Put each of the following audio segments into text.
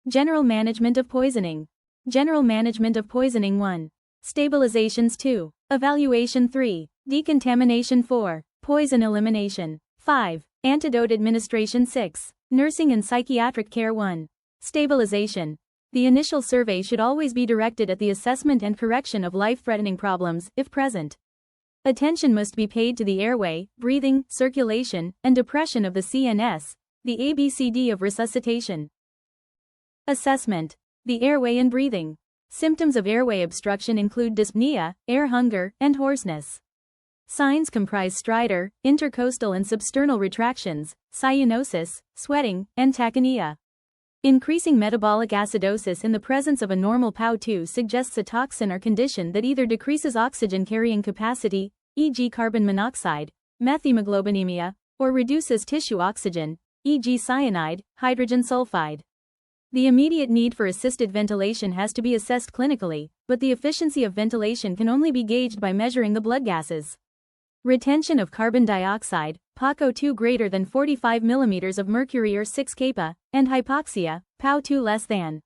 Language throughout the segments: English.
General management of poisoning. General management of poisoning 1. Stabilizations 2. Evaluation 3. Decontamination 4. Poison elimination 5. Antidote administration 6. Nursing and psychiatric care 1. Stabilization. The initial survey should always be directed at the assessment and correction of life-threatening problems, if present. Attention must be paid to the airway, breathing, circulation, and depression of the CNS, the ABCD of resuscitation. Assessment. The airway and breathing. Symptoms of airway obstruction include dyspnea, air hunger, and hoarseness. Signs comprise stridor, intercostal and substernal retractions, cyanosis, sweating, and tachypnea. Increasing metabolic acidosis in the presence of a normal PAO2 suggests a toxin or condition that either decreases oxygen carrying capacity, e.g. carbon monoxide, methemoglobinemia, or reduces tissue oxygen, e.g. cyanide, hydrogen sulfide. The immediate need for assisted ventilation has to be assessed clinically, but the efficiency of ventilation can only be gauged by measuring the blood gases. Retention of carbon dioxide, PaCO2 greater than 45 mm of mercury or 6 kPa, and hypoxia, PaO2 less than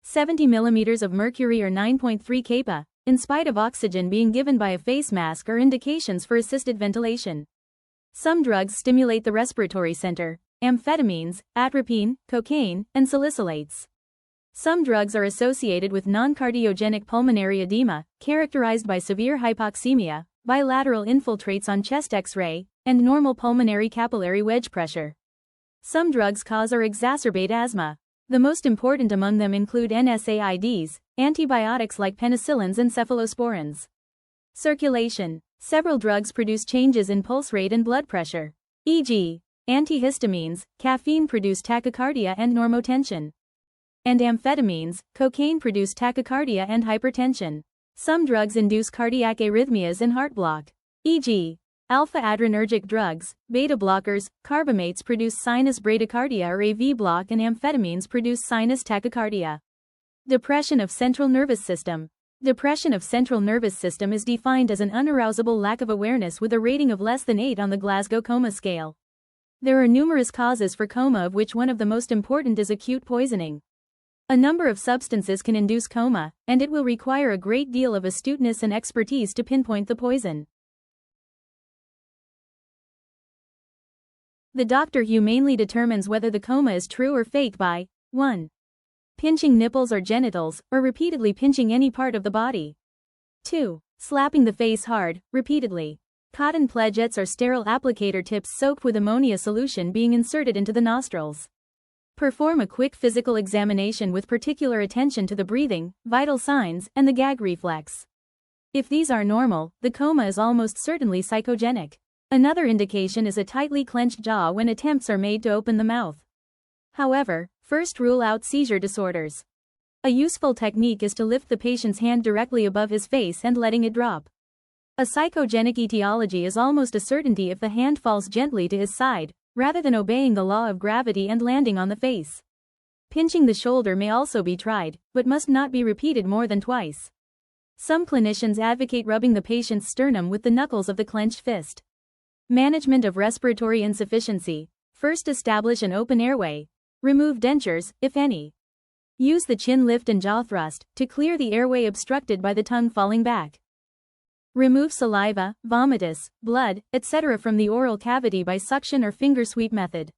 70 mm of mercury or 9.3 kPa, in spite of oxygen being given by a face mask are indications for assisted ventilation. Some drugs stimulate the respiratory center: amphetamines, atropine, cocaine, and salicylates. Some drugs are associated with non-cardiogenic pulmonary edema, characterized by severe hypoxemia, bilateral infiltrates on chest X-ray, and normal pulmonary capillary wedge pressure. Some drugs cause or exacerbate asthma. The most important among them include NSAIDs, antibiotics like penicillins and cephalosporins. Circulation. Several drugs produce changes in pulse rate and blood pressure. E.g., antihistamines, caffeine produce tachycardia and normotension. And amphetamines, cocaine produce tachycardia and hypertension. Some drugs induce cardiac arrhythmias and heart block. E.g., alpha-adrenergic drugs, beta blockers, carbamates produce sinus bradycardia or AV block, and amphetamines produce sinus tachycardia. Depression of central nervous system. Depression of central nervous system is defined as an unarousable lack of awareness with a rating of less than 8 on the Glasgow Coma Scale. There are numerous causes for coma, of which one of the most important is acute poisoning. A number of substances can induce coma, and it will require a great deal of astuteness and expertise to pinpoint the poison. The doctor humanely determines whether the coma is true or fake by 1. Pinching nipples or genitals, or repeatedly pinching any part of the body. 2. Slapping the face hard, repeatedly. Cotton pledgets or sterile applicator tips soaked with ammonia solution being inserted into the nostrils. Perform a quick physical examination with particular attention to the breathing, vital signs, and the gag reflex. If these are normal, the coma is almost certainly psychogenic. Another indication is a tightly clenched jaw when attempts are made to open the mouth. However, first rule out seizure disorders. A useful technique is to lift the patient's hand directly above his face and letting it drop. A psychogenic etiology is almost a certainty if the hand falls gently to his side, rather than obeying the law of gravity and landing on the face. Pinching the shoulder may also be tried, but must not be repeated more than twice. Some clinicians advocate rubbing the patient's sternum with the knuckles of the clenched fist. Management of respiratory insufficiency. First, establish an open airway. Remove dentures, if any. Use the chin lift and jaw thrust to clear the airway obstructed by the tongue falling back. Remove saliva, vomitus, blood, etc. from the oral cavity by suction or finger sweep method.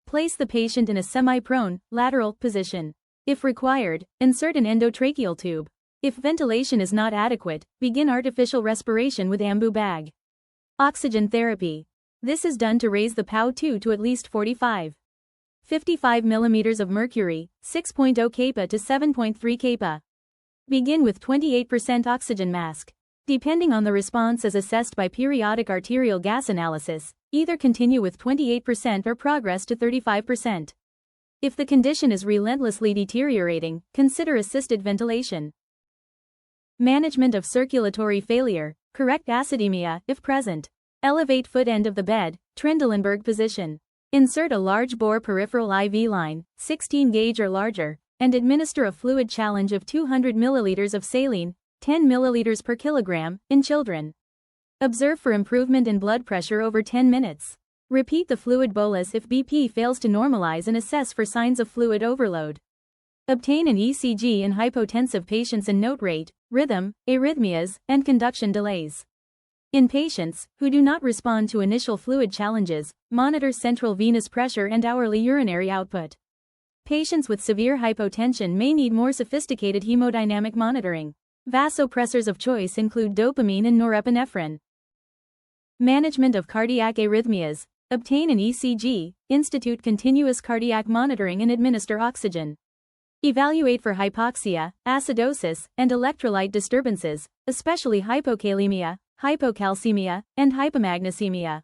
Place the patient in a semi-prone, lateral position. If required, insert an endotracheal tube. If ventilation is not adequate, begin artificial respiration with ambu bag. Oxygen therapy. This is done to raise the PaO2 to at least 55 mm of mercury, 6.0 kPa to 7.3 kPa. Begin with 28% oxygen mask. Depending on the response as assessed by periodic arterial gas analysis, either continue with 28% or progress to 35%. If the condition is relentlessly deteriorating, consider assisted ventilation. Management of circulatory failure. Correct acidemia, if present. Elevate foot end of the bed, Trendelenburg position. Insert a large bore peripheral IV line, 16 gauge or larger, and administer a fluid challenge of 200 ml of saline, 10 ml per kilogram, in children. Observe for improvement in blood pressure over 10 minutes. Repeat the fluid bolus if BP fails to normalize and assess for signs of fluid overload. Obtain an ECG in hypotensive patients and note rate, rhythm, arrhythmias, and conduction delays. In patients who do not respond to initial fluid challenges, monitor central venous pressure and hourly urinary output. Patients with severe hypotension may need more sophisticated hemodynamic monitoring. Vasopressors of choice include dopamine and norepinephrine. Management of cardiac arrhythmias. Obtain an ECG, institute continuous cardiac monitoring and administer oxygen. Evaluate for hypoxia, acidosis, and electrolyte disturbances, especially hypokalemia, hypocalcemia, and hypomagnesemia.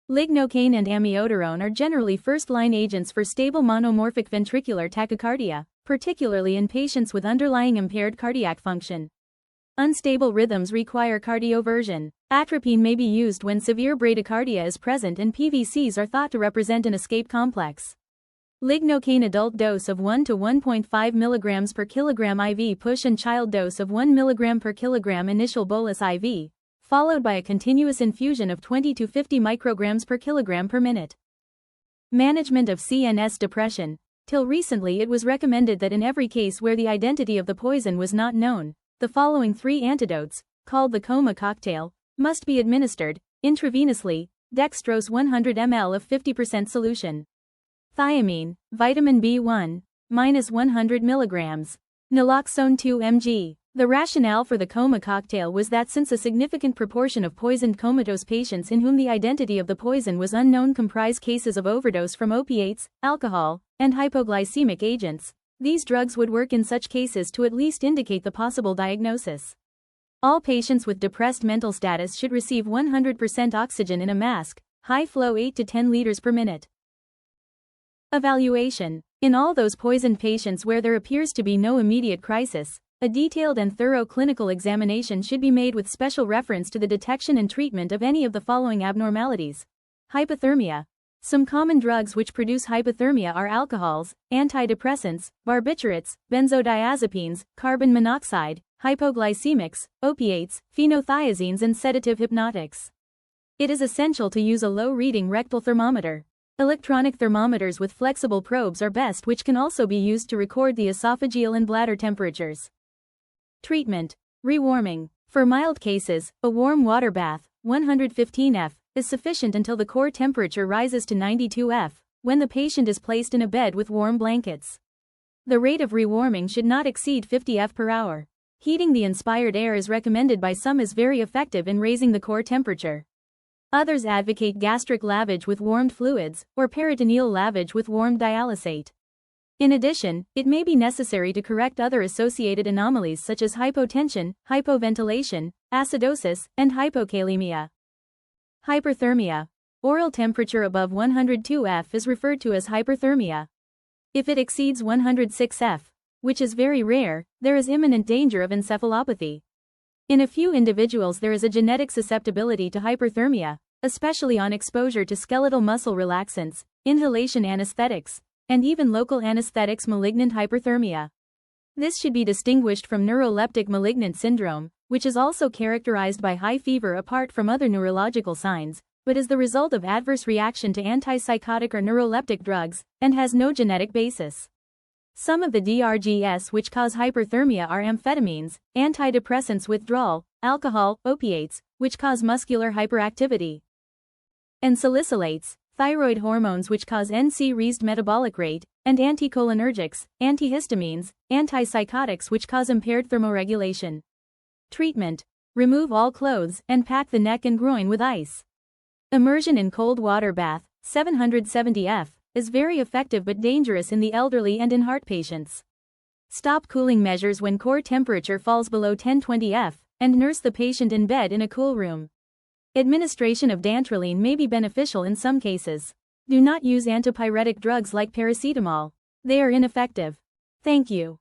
Lignocaine and amiodarone are generally first-line agents for stable monomorphic ventricular tachycardia, particularly in patients with underlying impaired cardiac function. Unstable rhythms require cardioversion. Atropine may be used when severe bradycardia is present and PVCs are thought to represent an escape complex. Lignocaine adult dose of 1 to 1.5 mg per kilogram IV push and child dose of 1 mg per kilogram initial bolus IV, followed by a continuous infusion of 20 to 50 micrograms per kilogram per minute. Management of CNS depression. Till recently it was recommended that in every case where the identity of the poison was not known, the following 3 antidotes, called the coma cocktail, must be administered, intravenously, dextrose 100 ml of 50% solution. Thiamine, vitamin B1, minus 100 mg. Naloxone 2 mg. The rationale for the coma cocktail was that since a significant proportion of poisoned comatose patients in whom the identity of the poison was unknown comprise cases of overdose from opiates, alcohol, and hypoglycemic agents, these drugs would work in such cases to at least indicate the possible diagnosis. All patients with depressed mental status should receive 100% oxygen in a mask, high flow 8 to 10 liters per minute. Evaluation. In all those poisoned patients where there appears to be no immediate crisis, a detailed and thorough clinical examination should be made with special reference to the detection and treatment of any of the following abnormalities. Hypothermia. Some common drugs which produce hypothermia are alcohols, antidepressants, barbiturates, benzodiazepines, carbon monoxide, hypoglycemics, opiates, phenothiazines and sedative hypnotics. It is essential to use a low-reading rectal thermometer. Electronic thermometers with flexible probes are best, which can also be used to record the esophageal and bladder temperatures. Treatment. Rewarming. For mild cases, a warm water bath, 115 F, is sufficient until the core temperature rises to 92 F, when the patient is placed in a bed with warm blankets. The rate of rewarming should not exceed 50 F per hour. Heating the inspired air is recommended by some as very effective in raising the core temperature. Others advocate gastric lavage with warmed fluids, or peritoneal lavage with warmed dialysate. In addition, it may be necessary to correct other associated anomalies such as hypotension, hypoventilation, acidosis, and hypokalemia. Hyperthermia. Oral temperature above 102 F is referred to as hyperthermia. If it exceeds 106 F, which is very rare, there is imminent danger of encephalopathy. In a few individuals there is a genetic susceptibility to hyperthermia, especially on exposure to skeletal muscle relaxants, inhalation anesthetics, and even local anesthetics. Malignant hyperthermia. This should be distinguished from neuroleptic malignant syndrome, which is also characterized by high fever apart from other neurological signs, but is the result of adverse reaction to antipsychotic or neuroleptic drugs, and has no genetic basis. Some of the DRGs which cause hyperthermia are amphetamines, antidepressants withdrawal, alcohol, opiates, which cause muscular hyperactivity, and salicylates, thyroid hormones which cause NC-raised metabolic rate, and anticholinergics, antihistamines, antipsychotics which cause impaired thermoregulation. Treatment. Remove all clothes and pack the neck and groin with ice. Immersion in cold water bath, 770 F, is very effective but dangerous in the elderly and in heart patients. Stop cooling measures when core temperature falls below 1020 F, and nurse the patient in bed in a cool room. Administration of dantrolene may be beneficial in some cases. Do not use antipyretic drugs like paracetamol. They are ineffective. Thank you.